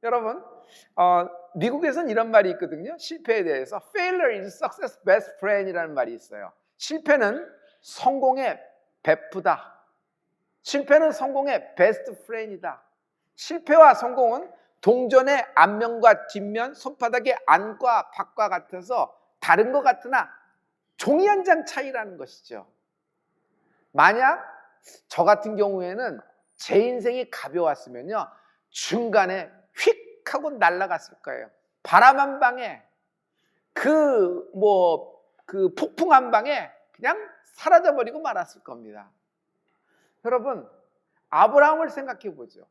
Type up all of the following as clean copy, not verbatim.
여러분, 미국에서는 이런 말이 있거든요. 실패에 대해서 Failure is success best friend이라는 말이 있어요. 실패는 성공의 베프다. 실패는 성공의 베스트 프렌이다. 실패와 성공은 동전의 앞면과 뒷면, 손바닥의 안과 밖과 같아서 다른 것 같으나 종이 한 장 차이라는 것이죠. 만약 저 같은 경우에는 제 인생이 가벼웠으면요, 중간에 휙 하고 날아갔을 거예요. 바람 한 방에 그 폭풍 한 방에 그냥 사라져버리고 말았을 겁니다. 여러분, 아브라함을 생각해 보죠.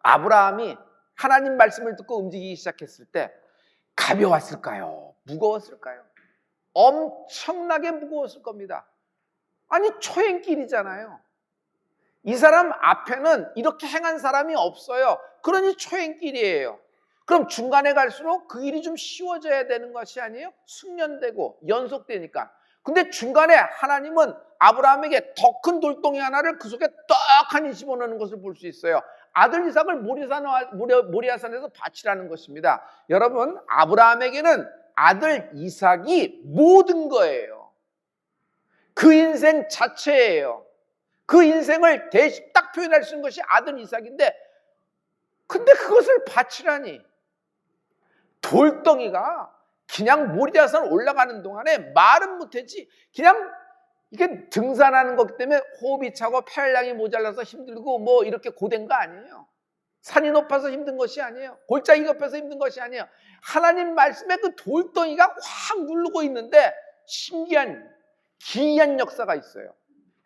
아브라함이 하나님 말씀을 듣고 움직이기 시작했을 때 가벼웠을까요? 무거웠을까요? 엄청나게 무거웠을 겁니다. 아니, 초행길이잖아요. 이 사람 앞에는 이렇게 행한 사람이 없어요. 그러니 초행길이에요. 그럼 중간에 갈수록 그 일이 좀 쉬워져야 되는 것이 아니에요? 숙련되고 연속되니까. 근데 중간에 하나님은 아브라함에게 더 큰 돌덩이 하나를 그 속에 떡하니 집어넣는 것을 볼 수 있어요. 아들 이삭을 모리아산에서 바치라는 것입니다. 여러분, 아브라함에게는 아들 이삭이 모든 거예요. 그 인생 자체예요. 그 인생을 딱 표현할 수 있는 것이 아들 이삭인데, 근데 그것을 바치라니. 돌덩이가 그냥 모리아산 올라가는 동안에 말은 못했지, 그냥 이게 등산하는 것 때문에 호흡이 차고 폐활량이 모자라서 힘들고 이렇게 고된 거 아니에요. 산이 높아서 힘든 것이 아니에요. 골짜기 옆에서 힘든 것이 아니에요. 하나님 말씀에 그 돌덩이가 확 누르고 있는데 신기한 기이한 역사가 있어요.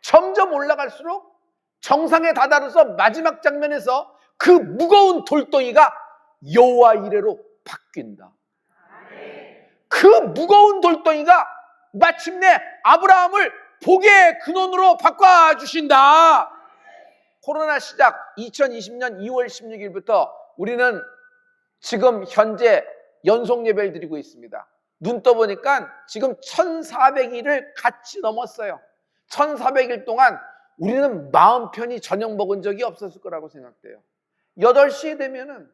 점점 올라갈수록 정상에 다다르서 마지막 장면에서 그 무거운 돌덩이가 여호와 이레로 바뀐다. 그 무거운 돌덩이가 마침내 아브라함을 복의 근원으로 바꿔주신다. 코로나 시작 2020년 2월 16일부터 우리는 지금 현재 연속 예배를 드리고 있습니다. 눈 떠보니까 지금 1400일을 같이 넘었어요. 1400일 동안 우리는 마음 편히 저녁 먹은 적이 없었을 거라고 생각돼요. 8시에 되면은,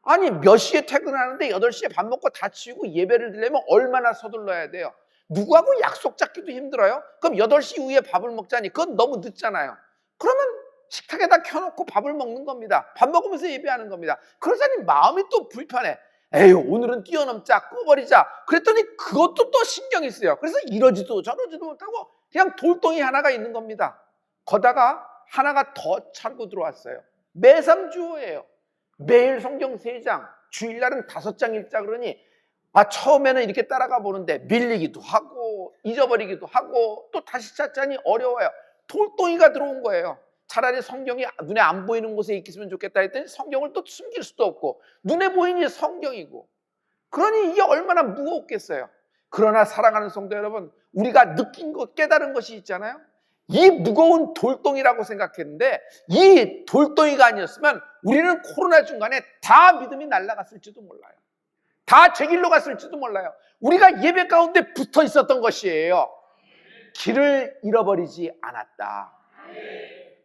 아니 몇 시에 퇴근하는데 8시에 밥 먹고 다 치우고 예배를 드리려면 얼마나 서둘러야 돼요. 누구하고 약속 잡기도 힘들어요. 그럼 8시 이후에 밥을 먹자니 그건 너무 늦잖아요. 그러면 식탁에다 켜놓고 밥을 먹는 겁니다. 밥 먹으면서 예배하는 겁니다. 그러자니 마음이 또 불편해. 에휴, 오늘은 뛰어넘자, 꺼버리자. 그랬더니 그것도 또 신경이 쓰여. 그래서 이러지도 저러지도 못하고 그냥 돌덩이 하나가 있는 겁니다. 거다가 하나가 더 차고 들어왔어요. 매상주오예요. 매일 성경 3장, 주일날은 5장 읽자 그러니 처음에는 이렇게 따라가 보는데 밀리기도 하고 잊어버리기도 하고 또 다시 찾자니 어려워요. 돌덩이가 들어온 거예요. 차라리 성경이 눈에 안 보이는 곳에 있으면 좋겠다 했더니 성경을 또 숨길 수도 없고 눈에 보이니 성경이고, 그러니 이게 얼마나 무겁겠어요. 그러나 사랑하는 성도 여러분, 우리가 느낀 것, 깨달은 것이 있잖아요. 이 무거운 돌덩이라고 생각했는데 이 돌덩이가 아니었으면 우리는 코로나 중간에 다 믿음이 날아갔을지도 몰라요. 다 제 길로 갔을지도 몰라요. 우리가 예배 가운데 붙어 있었던 것이에요. 길을 잃어버리지 않았다.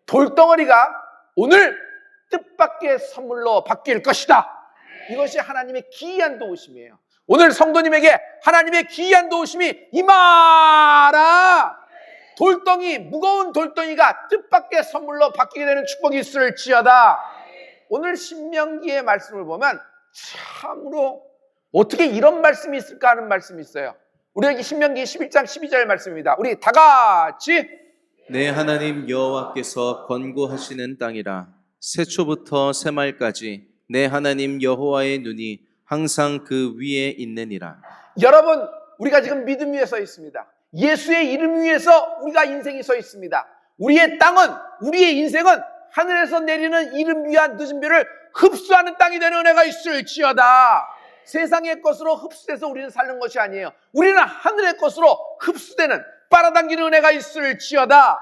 돌덩어리가 오늘 뜻밖의 선물로 바뀔 것이다. 이것이 하나님의 기이한 도우심이에요. 오늘 성도님에게 하나님의 기이한 도우심이 임하라. 돌덩이, 무거운 돌덩이가 뜻밖의 선물로 바뀌게 되는 축복이 있을지어다. 오늘 신명기의 말씀을 보면 참으로 어떻게 이런 말씀이 있을까 하는 말씀이 있어요. 우리 여기 신명기 11장 12절 말씀입니다. 우리 다 같이. 내 하나님 여호와께서 권고하시는 땅이라. 세초부터 세말까지 내 하나님 여호와의 눈이 항상 그 위에 있느니라. 여러분, 우리가 지금 믿음 위에 서 있습니다. 예수의 이름 위에서 우리가 인생이 서 있습니다. 우리의 땅은, 우리의 인생은 하늘에서 내리는 이름 위한 늦은 비를 흡수하는 땅이 되는 은혜가 있을지어다. 세상의 것으로 흡수돼서 우리는 사는 것이 아니에요. 우리는 하늘의 것으로 흡수되는, 빨아당기는 은혜가 있을지어다.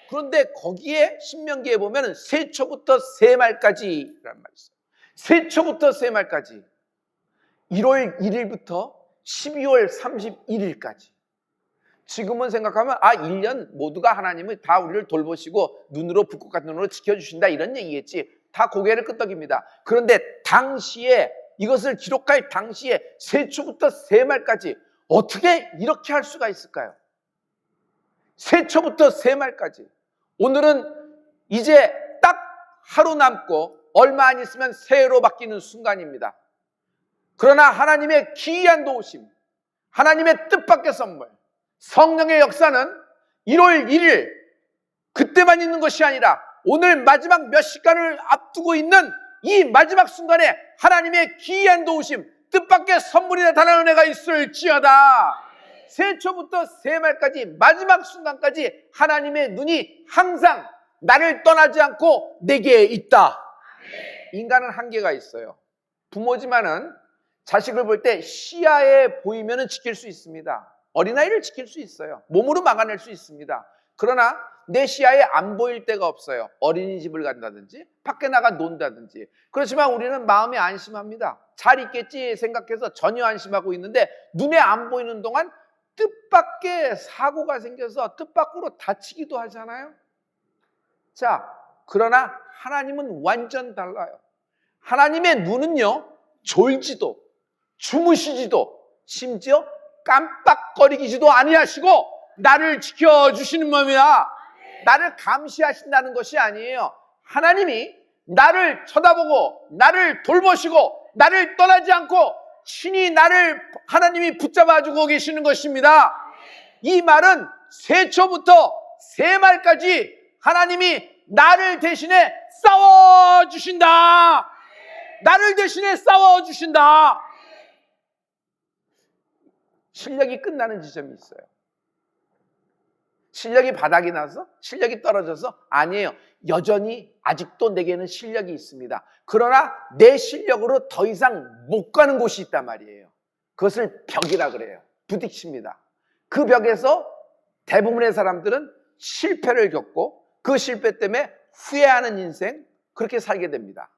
그런데 거기에 신명기에 보면 세초부터 세말까지라는 말이 있어요. 세초부터 세말까지, 1월 1일부터 12월 31일까지. 지금은 생각하면 1년 모두가 하나님은 다 우리를 돌보시고 눈으로 붓고 같은 눈으로 지켜주신다 이런 얘기겠지. 다 고개를 끄덕입니다. 그런데 당시에 이것을 기록할 당시에 세초부터 세말까지 어떻게 이렇게 할 수가 있을까요? 세초부터 세말까지. 오늘은 이제 딱 하루 남고 얼마 안 있으면 새해로 바뀌는 순간입니다. 그러나 하나님의 기이한 도우심, 하나님의 뜻밖의 선물, 성령의 역사는 1월 1일 그때만 있는 것이 아니라 오늘 마지막 몇 시간을 앞두고 있는 이 마지막 순간에 하나님의 기이한 도우심, 뜻밖의 선물이 나타나는 은혜가 있을지어다. 세초부터 세말까지 마지막 순간까지 하나님의 눈이 항상 나를 떠나지 않고 내게 있다. 인간은 한계가 있어요. 부모지만은 자식을 볼 때 시야에 보이면 지킬 수 있습니다. 어린아이를 지킬 수 있어요. 몸으로 막아낼 수 있습니다. 그러나 내 시야에 안 보일 때가 없어요. 어린이집을 간다든지 밖에 나가 논다든지. 그렇지만 우리는 마음이 안심합니다. 잘 있겠지 생각해서 전혀 안심하고 있는데 눈에 안 보이는 동안 뜻밖의 사고가 생겨서 뜻밖으로 다치기도 하잖아요. 자, 그러나 하나님은 완전 달라요. 하나님의 눈은요, 졸지도 주무시지도 심지어 깜빡거리기지도 아니하시고 나를 지켜주시는 몸이야. 나를 감시하신다는 것이 아니에요. 하나님이 나를 쳐다보고 나를 돌보시고 나를 떠나지 않고 친히 나를 하나님이 붙잡아주고 계시는 것입니다. 이 말은 세초부터 세말까지 하나님이 나를 대신에 싸워주신다. 나를 대신에 싸워주신다. 실력이 끝나는 지점이 있어요. 실력이 바닥이 나서? 실력이 떨어져서? 아니에요. 여전히 아직도 내게는 실력이 있습니다. 그러나 내 실력으로 더 이상 못 가는 곳이 있단 말이에요. 그것을 벽이라 그래요. 부딪힙니다. 그 벽에서 대부분의 사람들은 실패를 겪고 그 실패 때문에 후회하는 인생, 그렇게 살게 됩니다.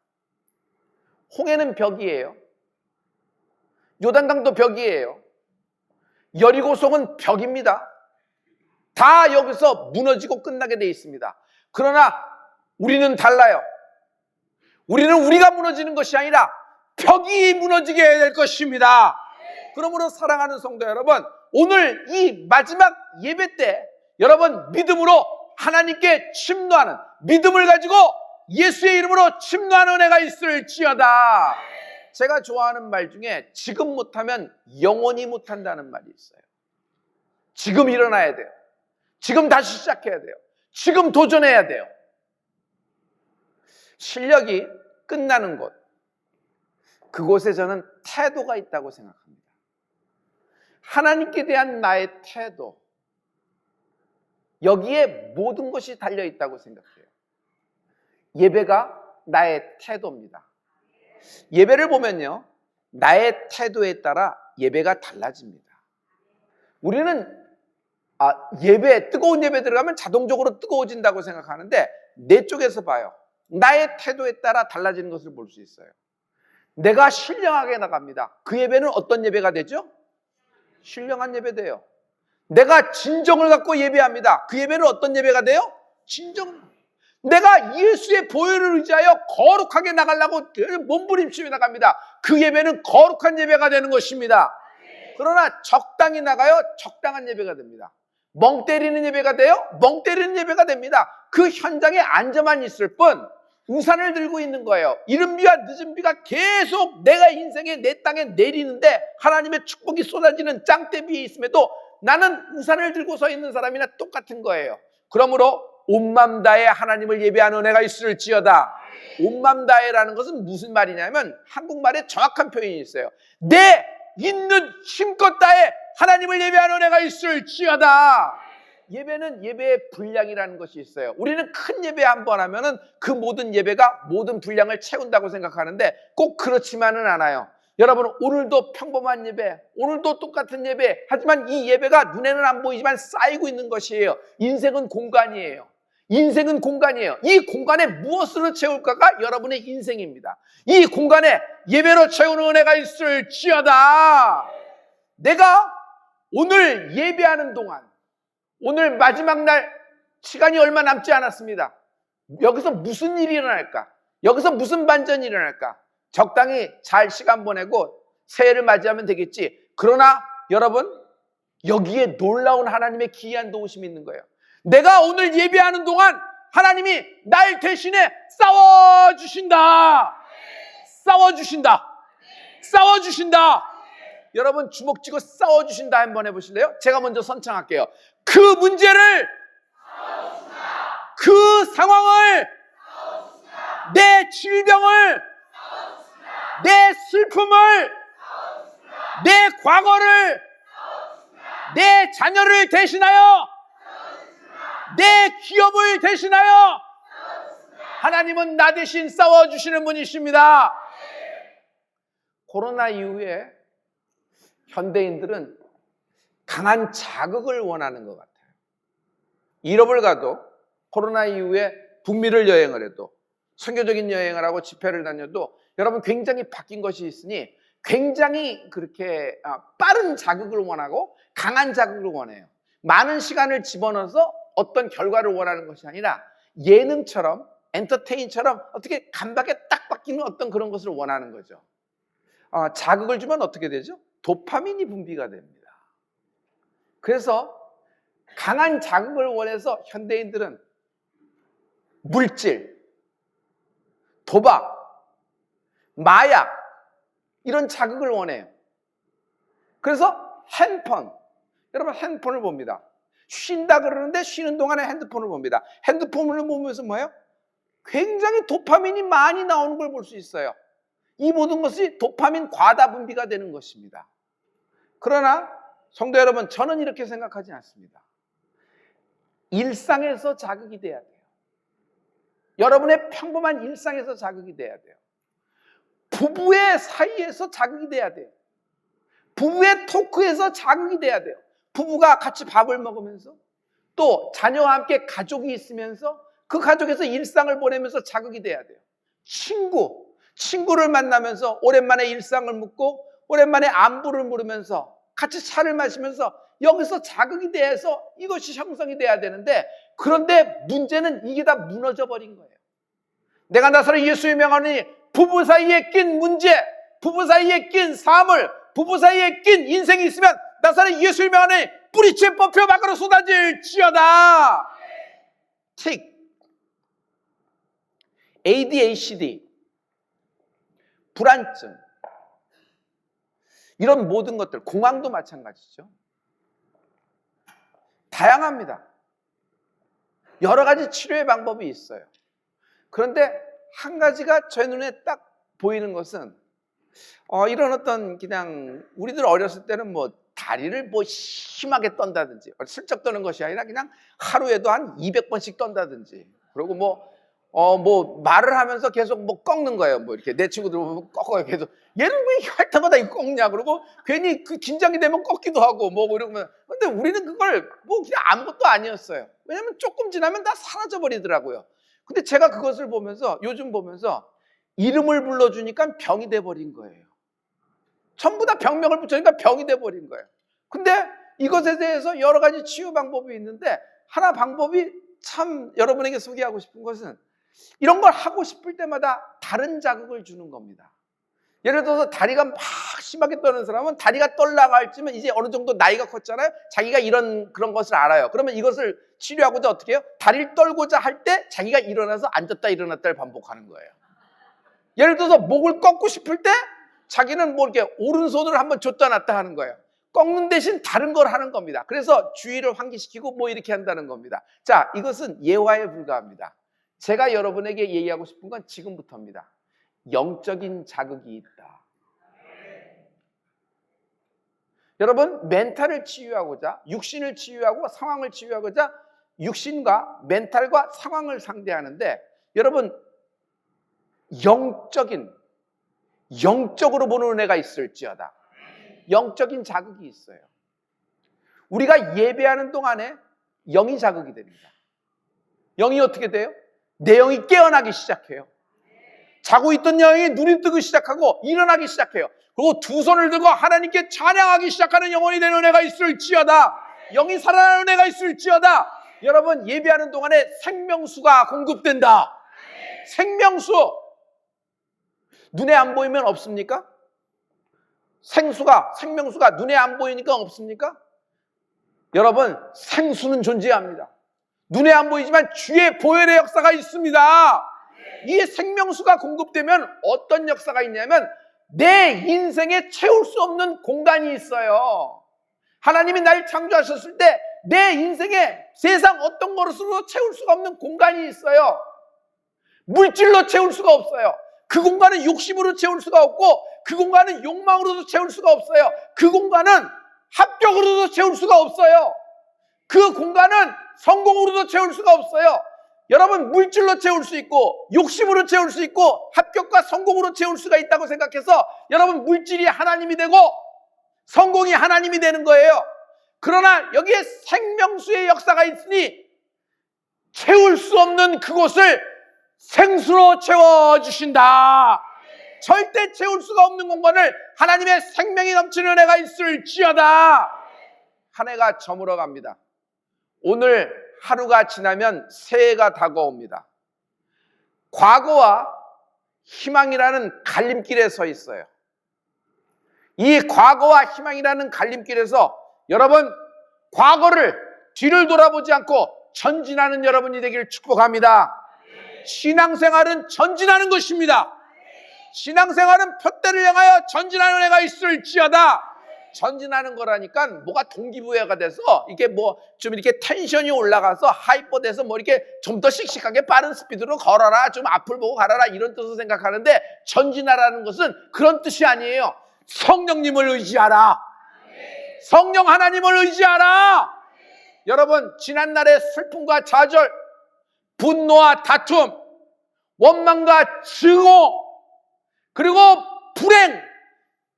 홍해는 벽이에요. 요단강도 벽이에요. 여리고성은 벽입니다. 다 여기서 무너지고 끝나게 되어 있습니다. 그러나 우리는 달라요. 우리는 우리가 무너지는 것이 아니라 벽이 무너지게 될 것입니다. 그러므로 사랑하는 성도 여러분, 오늘 이 마지막 예배 때 여러분 믿음으로 하나님께 침노하는, 믿음을 가지고 예수의 이름으로 침노하는 은혜가 있을지어다. 제가 좋아하는 말 중에 지금 못하면 영원히 못한다는 말이 있어요. 지금 일어나야 돼요. 지금 다시 시작해야 돼요. 지금 도전해야 돼요. 실력이 끝나는 곳, 그곳에 저는 태도가 있다고 생각합니다. 하나님께 대한 나의 태도, 여기에 모든 것이 달려있다고 생각해요. 예배가 나의 태도입니다. 예배를 보면요, 나의 태도에 따라 예배가 달라집니다. 우리는 예배, 뜨거운 예배 들어가면 자동적으로 뜨거워진다고 생각하는데 내 쪽에서 봐요. 나의 태도에 따라 달라지는 것을 볼 수 있어요. 내가 신령하게 나갑니다. 그 예배는 어떤 예배가 되죠? 신령한 예배 돼요. 내가 진정을 갖고 예배합니다. 그 예배는 어떤 예배가 돼요? 진정. 내가 예수의 보혈을 의지하여 거룩하게 나가려고 몸부림치며 나갑니다. 그 예배는 거룩한 예배가 되는 것입니다. 그러나 적당히 나가요. 적당한 예배가 됩니다. 멍 때리는 예배가 돼요. 멍 때리는 예배가 됩니다. 그 현장에 앉아만 있을 뿐 우산을 들고 있는 거예요. 이른 비와 늦은 비가 계속 내가 인생에 내 땅에 내리는데 하나님의 축복이 쏟아지는 짱대비에 있음에도 나는 우산을 들고 서 있는 사람이나 똑같은 거예요. 그러므로 온맘 다해 하나님을 예배하는 은혜가 있을지어다. 온맘 다해라는 것은 무슨 말이냐면 한국말에 정확한 표현이 있어요. 내 있는 힘껏 다해 하나님을 예배하는 은혜가 있을지어다. 예배는 예배의 분량이라는 것이 있어요. 우리는 큰 예배 한 번 하면은 그 모든 예배가 모든 분량을 채운다고 생각하는데 꼭 그렇지만은 않아요. 여러분, 오늘도 평범한 예배, 오늘도 똑같은 예배, 하지만 이 예배가 눈에는 안 보이지만 쌓이고 있는 것이에요. 인생은 공간이에요. 인생은 공간이에요. 이 공간에 무엇으로 채울까가 여러분의 인생입니다. 이 공간에 예배로 채우는 은혜가 있을지어다. 내가 오늘 예배하는 동안, 오늘 마지막 날 시간이 얼마 남지 않았습니다. 여기서 무슨 일이 일어날까? 여기서 무슨 반전이 일어날까? 적당히 잘 시간 보내고 새해를 맞이하면 되겠지. 그러나 여러분, 여기에 놀라운 하나님의 기이한 도우심이 있는 거예요. 내가 오늘 예배하는 동안 하나님이 날 대신에 싸워주신다. 싸워주신다. 싸워주신다. 여러분, 주먹 쥐고 싸워주신다 한번 해보실래요? 제가 먼저 선창할게요. 그 문제를, 그 상황을, 내 질병을, 내 슬픔을, 내 과거를, 내 자녀를 대신하여, 내 기업을 대신하여 하나님은 나 대신 싸워주시는 분이십니다. 코로나 이후에 현대인들은 강한 자극을 원하는 것 같아요. 유럽을 가도 코로나 이후에 북미를 여행을 해도 선교적인 여행을 하고 집회를 다녀도 여러분 굉장히 바뀐 것이 있으니 굉장히 그렇게 빠른 자극을 원하고 강한 자극을 원해요. 많은 시간을 집어넣어서 어떤 결과를 원하는 것이 아니라 예능처럼 엔터테인처럼 어떻게 간박에 딱 바뀌는 어떤 그런 것을 원하는 거죠. 자극을 주면 어떻게 되죠? 도파민이 분비가 됩니다. 그래서 강한 자극을 원해서 현대인들은 물질, 도박, 마약 이런 자극을 원해요. 그래서 핸드폰, 여러분 핸드폰을 봅니다. 쉰다 그러는데 쉬는 동안에 핸드폰을 봅니다. 핸드폰을 보면서 뭐예요? 굉장히 도파민이 많이 나오는 걸 볼 수 있어요. 이 모든 것이 도파민 과다 분비가 되는 것입니다. 그러나 성도 여러분, 저는 이렇게 생각하지 않습니다. 일상에서 자극이 돼야 돼요. 여러분의 평범한 일상에서 자극이 돼야 돼요. 부부의 사이에서 자극이 돼야 돼요. 부부의 토크에서 자극이 돼야 돼요. 부부가 같이 밥을 먹으면서 또 자녀와 함께 가족이 있으면서 그 가족에서 일상을 보내면서 자극이 돼야 돼요. 친구를 만나면서 오랜만에 일상을 묻고 오랜만에 안부를 물으면서 같이 차를 마시면서 여기서 자극이 돼서 이것이 형성이 돼야 되는데, 그런데 문제는 이게 다 무너져 버린 거예요. 내가 나사렛 예수의 명하니 부부 사이에 낀 문제, 부부 사이에 낀 사물, 부부 사이에 낀 인생이 있으면 나사렛 예수의 명하니 뿌리채 뽑혀 밖으로 쏟아질지어다. 틱, ADHD, 불안증, 이런 모든 것들, 공황도 마찬가지죠. 다양합니다. 여러 가지 치료의 방법이 있어요. 그런데 한 가지가 제 눈에 딱 보이는 것은 이런 어떤 그냥 우리들 어렸을 때는 뭐 다리를 뭐 심하게 떤다든지, 슬쩍 떠는 것이 아니라 그냥 하루에도 한 200번씩 떤다든지, 그리고 뭐 말을 하면서 계속 뭐 꺾는 거예요. 뭐 이렇게 내 친구들 보면 꺾어요. 계속 얘는 왜 할 때마다 이거 꺾냐 그러고 괜히 그 긴장이 되면 꺾기도 하고 뭐 이러면. 근데 우리는 그걸 뭐 그냥 아무것도 아니었어요. 왜냐면 조금 지나면 다 사라져 버리더라고요. 근데 제가 그것을 보면서, 요즘 보면서 이름을 불러주니까 병이 돼 버린 거예요. 전부 다 병명을 붙여니까 병이 돼 버린 거예요. 근데 이것에 대해서 여러 가지 치유 방법이 있는데, 하나 방법이 참 여러분에게 소개하고 싶은 것은 이런 걸 하고 싶을 때마다 다른 자극을 주는 겁니다. 예를 들어서 다리가 막 심하게 떠는 사람은 다리가 떨다가 할지면 이제 어느 정도 나이가 컸잖아요. 자기가 그런 것을 알아요. 그러면 이것을 치료하고자 어떻게 해요? 다리를 떨고자 할 때 자기가 일어나서 앉았다 일어났다를 반복하는 거예요. 예를 들어서 목을 꺾고 싶을 때 자기는 뭐 이렇게 오른손을 한번 줬다 놨다 하는 거예요. 꺾는 대신 다른 걸 하는 겁니다. 그래서 주의를 환기시키고 뭐 이렇게 한다는 겁니다. 자, 이것은 예화에 불과합니다. 제가 여러분에게 얘기하고 싶은 건 지금부터입니다. 영적인 자극이 있다. 여러분, 멘탈을 치유하고자, 육신을 치유하고 상황을 치유하고자 육신과 멘탈과 상황을 상대하는데, 여러분, 영적으로 보는 은혜가 있을지어다. 영적인 자극이 있어요. 우리가 예배하는 동안에 영이 자극이 됩니다. 영이 어떻게 돼요? 내 영이 깨어나기 시작해요. 자고 있던 영이 눈이 뜨기 시작하고 일어나기 시작해요. 그리고 두 손을 들고 하나님께 찬양하기 시작하는 영혼이 되는 은혜가 있을지어다. 영이 살아나는 은혜가 있을지어다. 여러분, 예배하는 동안에 생명수가 공급된다. 생명수, 눈에 안 보이면 없습니까? 생명수가 눈에 안 보이니까 없습니까? 여러분, 생수는 존재합니다. 눈에 안 보이지만 주의 보혈의 역사가 있습니다. 이 생명수가 공급되면 어떤 역사가 있냐면 내 인생에 채울 수 없는 공간이 있어요. 하나님이 날 창조하셨을 때 내 인생에 세상 어떤 것으로도 채울 수가 없는 공간이 있어요. 물질로 채울 수가 없어요. 그 공간은 욕심으로 채울 수가 없고 그 공간은 욕망으로도 채울 수가 없어요. 그 공간은 합격으로도 채울 수가 없어요. 그 공간은 성공으로도 채울 수가 없어요. 여러분, 물질로 채울 수 있고 욕심으로 채울 수 있고 합격과 성공으로 채울 수가 있다고 생각해서 여러분, 물질이 하나님이 되고 성공이 하나님이 되는 거예요. 그러나 여기에 생명수의 역사가 있으니 채울 수 없는 그곳을 생수로 채워주신다. 절대 채울 수가 없는 공간을 하나님의 생명이 넘치는 은혜가 있을지어다. 한 해가 저물어 갑니다. 오늘 하루가 지나면 새해가 다가옵니다. 과거와 희망이라는 갈림길에 서 있어요. 이 과거와 희망이라는 갈림길에서 여러분, 과거를 뒤를 돌아보지 않고 전진하는 여러분이 되길 축복합니다. 신앙생활은 전진하는 것입니다. 신앙생활은 표대를 향하여 전진하는 애가 있을지어다. 전진하는 거라니까 뭐가 동기부여가 돼서 이게 뭐 좀 이렇게 텐션이 올라가서 하이퍼 돼서 뭐 이렇게 좀 더 씩씩하게 빠른 스피드로 걸어라, 좀 앞을 보고 가라라, 이런 뜻으로 생각하는데 전진하라는 것은 그런 뜻이 아니에요. 성령님을 의지하라. 성령 하나님을 의지하라. 여러분, 지난날의 슬픔과 좌절, 분노와 다툼, 원망과 증오, 그리고 불행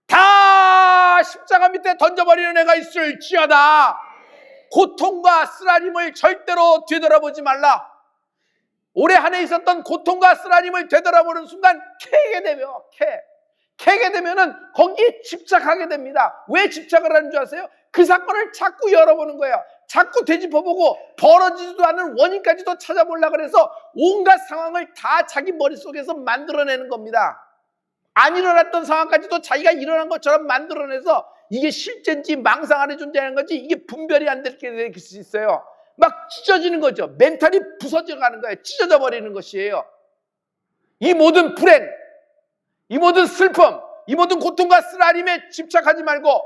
다 십자가 밑에 던져버리는 애가 있을지어다. 고통과 쓰라림을 절대로 되돌아보지 말라. 올해 한 해 있었던 고통과 쓰라림을 되돌아보는 순간 캐게 되면은 거기에 집착하게 됩니다. 왜 집착을 하는 줄 아세요? 그 사건을 자꾸 열어보는 거예요. 자꾸 되짚어보고 벌어지지도 않은 원인까지도 찾아보려고 그래서 온갖 상황을 다 자기 머릿속에서 만들어내는 겁니다. 안 일어났던 상황까지도 자기가 일어난 것처럼 만들어내서 이게 실제인지 망상 안에 존재하는 건지 이게 분별이 안 될 수 있어요. 막 찢어지는 거죠. 멘탈이 부서져 가는 거예요. 찢어져 버리는 것이에요. 이 모든 불행, 이 모든 슬픔, 이 모든 고통과 쓰라림에 집착하지 말고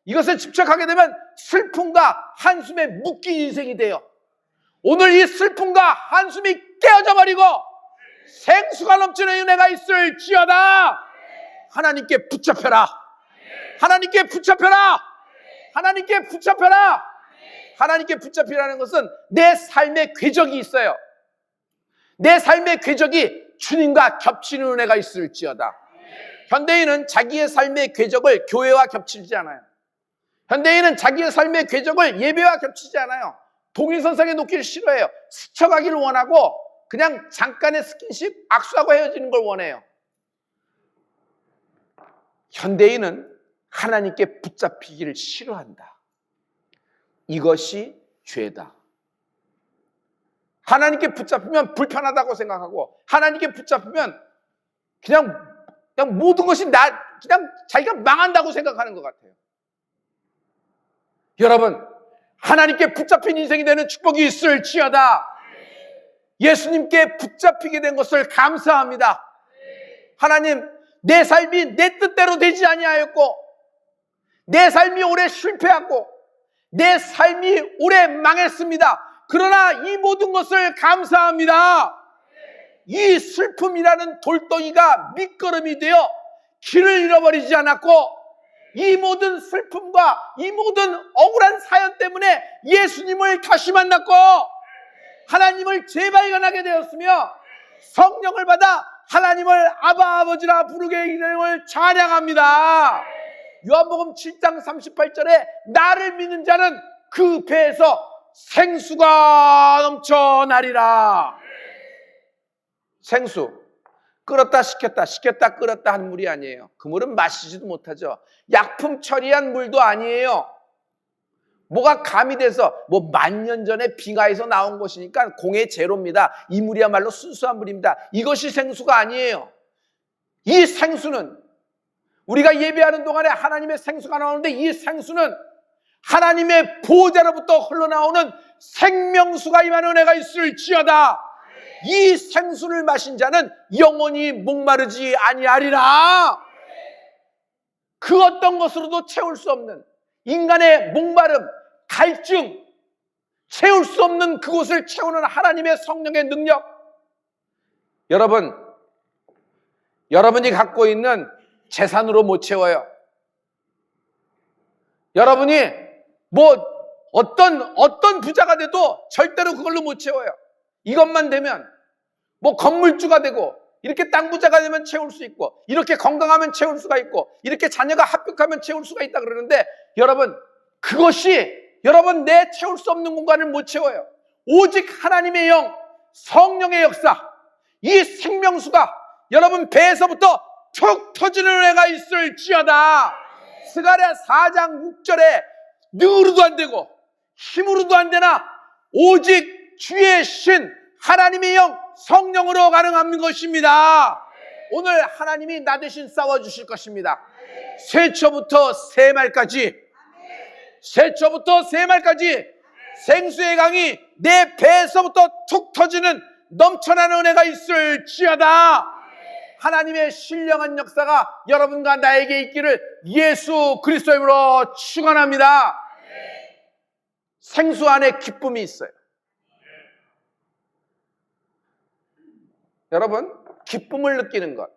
이것에 집착하게 되면 슬픔과 한숨에 묶인 인생이 돼요. 오늘 이 슬픔과 한숨이 깨어져 버리고 생수가 넘치는 은혜가 있을지어다. 하나님께 붙잡혀라. 하나님께 붙잡혀라. 하나님께 붙잡혀라. 하나님께 붙잡히라는 것은 내 삶의 궤적이 있어요. 내 삶의 궤적이 주님과 겹치는 은혜가 있을지어다. 현대인은 자기의 삶의 궤적을 교회와 겹치지 않아요. 현대인은 자기의 삶의 궤적을 예배와 겹치지 않아요. 동일선상에 놓기를 싫어해요. 스쳐가기를 원하고 그냥 잠깐의 스킨십, 악수하고 헤어지는 걸 원해요. 현대인은 하나님께 붙잡히기를 싫어한다. 이것이 죄다. 하나님께 붙잡히면 불편하다고 생각하고 하나님께 붙잡히면 그냥 모든 것이 그냥 자기가 망한다고 생각하는 것 같아요. 여러분, 하나님께 붙잡힌 인생이 되는 축복이 있을지어다. 예수님께 붙잡히게 된 것을 감사합니다. 하나님, 내 삶이 내 뜻대로 되지 아니하였고 내 삶이 올해 실패하고 내 삶이 올해 망했습니다. 그러나 이 모든 것을 감사합니다. 이 슬픔이라는 돌덩이가 밑거름이 되어 길을 잃어버리지 않았고 이 모든 슬픔과 이 모든 억울한 사연 때문에 예수님을 다시 만났고 하나님을 재발견하게 되었으며 성령을 받아 하나님을 아바 아버지라 부르게 이름을 찬양합니다. 요한복음 7장 38절에 나를 믿는 자는 그 배에서 생수가 넘쳐나리라. 생수, 끓었다 식혔다, 식혔다 끓었다 한 물이 아니에요. 그 물은 마시지도 못하죠. 약품 처리한 물도 아니에요. 뭐가 가미돼서 뭐 만년 전에 빙하에서 나온 것이니까 공의 제로입니다. 이 물이야말로 순수한 물입니다. 이것이 생수가 아니에요. 이 생수는 우리가 예배하는 동안에 하나님의 생수가 나오는데 이 생수는 하나님의 보호자로부터 흘러나오는 생명수가 임한 은혜가 있을지어다. 이 생수를 마신 자는 영원히 목마르지 아니하리라. 그 어떤 것으로도 채울 수 없는 인간의 목마름, 갈증, 채울 수 없는 그곳을 채우는 하나님의 성령의 능력. 여러분이 갖고 있는 재산으로 못 채워요. 여러분이 어떤 부자가 돼도 절대로 그걸로 못 채워요. 이것만 되면 건물주가 되고 이렇게 땅 부자가 되면 채울 수 있고 이렇게 건강하면 채울 수가 있고 이렇게 자녀가 합격하면 채울 수가 있다 그러는데 여러분, 그것이 여러분 내 채울 수 없는 공간을 못 채워요. 오직 하나님의 영, 성령의 역사, 이 생명수가 여러분 배에서부터 툭 터지는 은혜가 있을지어다. 스가랴 4장 6절에 능으로도 안 되고 힘으로도 안 되나 오직 주의 신 하나님의 영 성령으로 가능한 것입니다. 오늘 하나님이 나 대신 싸워주실 것입니다. 세초부터 세말까지 생수의 강이 내 배에서부터 툭 터지는 넘쳐나는 은혜가 있을지어다. 하나님의 신령한 역사가 여러분과 나에게 있기를 예수 그리스도의 이름으로 축원합니다. 생수 안에 기쁨이 있어요. 여러분, 기쁨을 느끼는 것,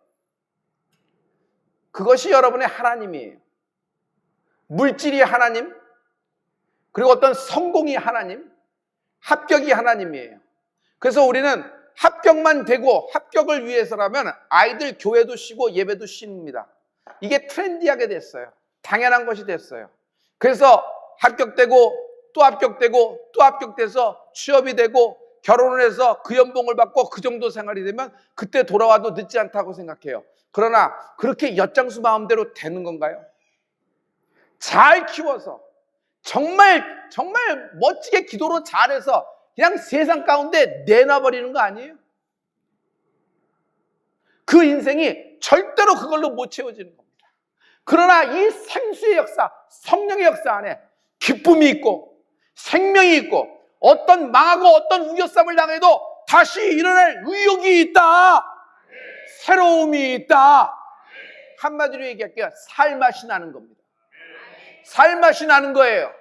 그것이 여러분의 하나님이에요. 물질이 하나님, 그리고 어떤 성공이 하나님, 합격이 하나님이에요. 그래서 우리는 합격만 되고 합격을 위해서라면 아이들 교회도 쉬고 예배도 쉽니다. 이게 트렌디하게 됐어요. 당연한 것이 됐어요. 그래서 합격되고 또 합격되고 또 합격돼서 취업이 되고 결혼을 해서 그 연봉을 받고 그 정도 생활이 되면 그때 돌아와도 늦지 않다고 생각해요. 그러나 그렇게 엿장수 마음대로 되는 건가요? 잘 키워서 정말 멋지게 기도로 잘해서 그냥 세상 가운데 내놔버리는 거 아니에요? 그 인생이 절대로 그걸로 못 채워지는 겁니다. 그러나 이 생수의 역사, 성령의 역사 안에 기쁨이 있고 생명이 있고 어떤 망하고 어떤 우겨쌈을 당해도 다시 일어날 의욕이 있다. 새로움이 있다. 한마디로 얘기할게요. 살맛이 나는 겁니다. 살맛이 나는 거예요.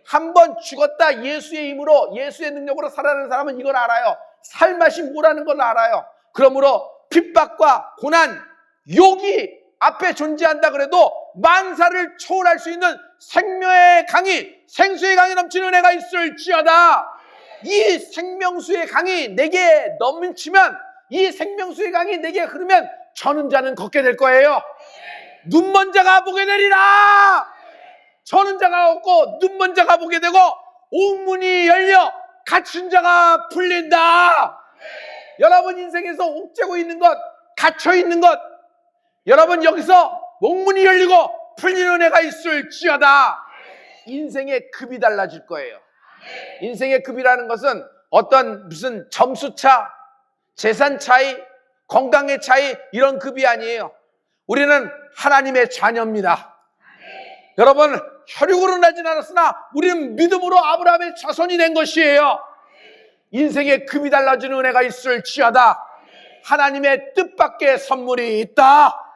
한번 죽었다 예수의 힘으로 예수의 능력으로 살아나는 사람은 이걸 알아요. 살맛이 뭐라는 걸 알아요. 그러므로 핍박과 고난, 욕이 앞에 존재한다 그래도 만사를 초월할 수 있는 생명의 강이, 생수의 강이 넘치는 은혜가 있을지어다. 이 생명수의 강이 내게 넘치면, 이 생명수의 강이 내게 흐르면 저는 자는 걷게 될 거예요. 눈먼 자가 보게 되리라. 저는 자가 걷고 눈먼 자가 보게 되고 옥문이 열려 갇힌 자가 풀린다. 여러분 인생에서 옥죄고 있는 것, 갇혀 있는 것, 여러분 여기서 옥문이 열리고 풀리는 은혜가 있을지어다. 인생의 급이 달라질 거예요. 인생의 급이라는 것은 어떤 무슨 점수차, 재산 차이, 건강의 차이 이런 급이 아니에요. 우리는 하나님의 자녀입니다. 여러분 혈육으로 나진 않았으나 우리는 믿음으로 아브라함의 자손이 된 것이에요. 인생의 급이 달라지는 은혜가 있을지어다. 하나님의 뜻밖의 선물이 있다.